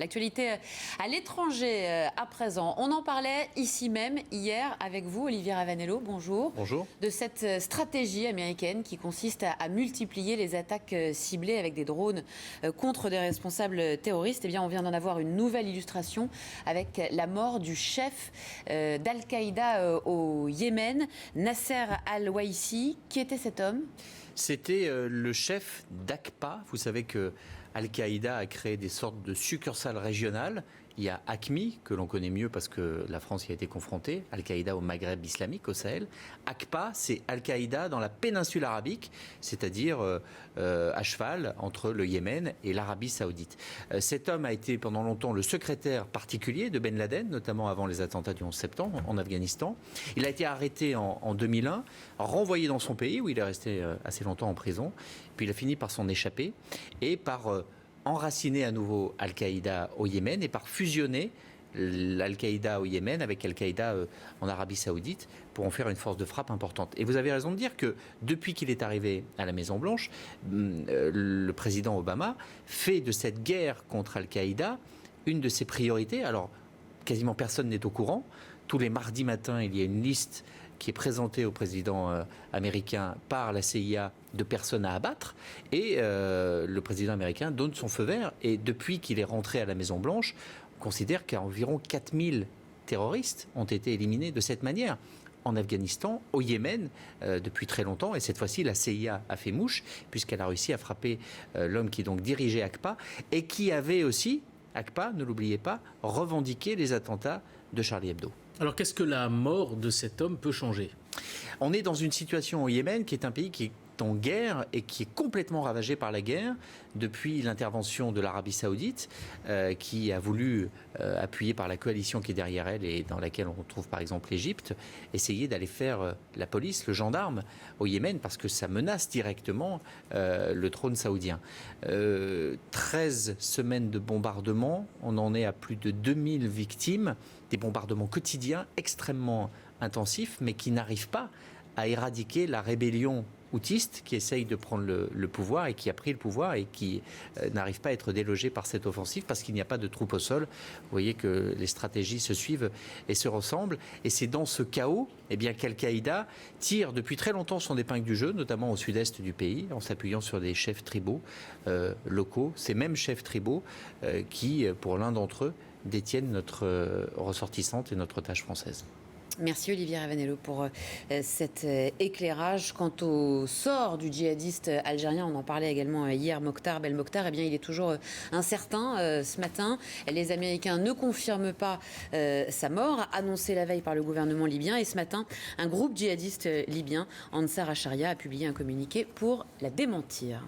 L'actualité à l'étranger à présent. On en parlait ici même hier avec vous, Olivier Ravanello. Bonjour. Bonjour. De cette stratégie américaine qui consiste à multiplier les attaques ciblées avec des drones contre des responsables terroristes. Eh bien, on vient d'en avoir une nouvelle illustration avec la mort du chef d'Al-Qaïda au Yémen, Nasser al-Waisi. Qui était cet homme ? C'était le chef d'AQPA. Vous savez que Al-Qaïda a créé des sortes de succursales régionales. Il y a AQMI, que l'on connaît mieux parce que la France y a été confrontée, Al-Qaïda au Maghreb islamique, au Sahel. AQPA, c'est Al-Qaïda dans la péninsule arabique, c'est-à-dire à cheval entre le Yémen et l'Arabie saoudite. Cet homme a été pendant longtemps le secrétaire particulier de Ben Laden, notamment avant les attentats du 11 septembre en Afghanistan. Il a été arrêté en 2001, renvoyé dans son pays où il est resté assez longtemps en prison, puis il a fini par s'en échapper et par enraciner à nouveau Al-Qaïda au Yémen et par fusionner l'Al-Qaïda au Yémen avec Al-Qaïda en Arabie Saoudite pour en faire une force de frappe importante. Et vous avez raison de dire que depuis qu'il est arrivé à la Maison-Blanche, le président Obama fait de cette guerre contre Al-Qaïda une de ses priorités. Alors, quasiment personne n'est au courant. Tous les mardis matins, il y a une liste qui est présentée au président américain par la CIA de personnes à abattre. Et le président américain donne son feu vert. Et depuis qu'il est rentré à la Maison-Blanche, on considère qu'environ 4000 terroristes ont été éliminés de cette manière. En Afghanistan, au Yémen, depuis très longtemps. Et cette fois-ci, la CIA a fait mouche, puisqu'elle a réussi à frapper l'homme qui donc dirigeait AQPA et qui avait aussi, AQPA, ne l'oubliez pas, revendiqué les attentats de Charlie Hebdo. Alors qu'est-ce que la mort de cet homme peut changer ? On est dans une situation au Yémen qui est un pays qui est en guerre et qui est complètement ravagé par la guerre depuis l'intervention de l'Arabie Saoudite qui a voulu, appuyée par la coalition qui est derrière elle et dans laquelle on retrouve par exemple l'Égypte, essayer d'aller faire la police, le gendarme au Yémen parce que ça menace directement le trône saoudien. 13 semaines de bombardements, on en est à plus de 2000 victimes, des bombardements quotidiens extrêmement intensifs mais qui n'arrivent pas à éradiquer la rébellion houtiste qui essaye de prendre le pouvoir et qui a pris le pouvoir et qui n'arrive pas à être délogé par cette offensive parce qu'il n'y a pas de troupes au sol. Vous voyez que les stratégies se suivent et se ressemblent. Et c'est dans ce chaos qu'Al-Qaïda tire depuis très longtemps son épingle du jeu, notamment au sud-est du pays, en s'appuyant sur des chefs tribaux locaux. Ces mêmes chefs tribaux qui, pour l'un d'entre eux, détiennent notre ressortissante et notre otage française. Merci Olivier Ravanello pour cet éclairage. Quant au sort du djihadiste algérien, on en parlait également hier, Mokhtar Belmokhtar, eh bien, il est toujours incertain ce matin. Les Américains ne confirment pas sa mort, annoncée la veille par le gouvernement libyen. Et ce matin, un groupe djihadiste libyen, Ansar al-Sharia, a publié un communiqué pour la démentir.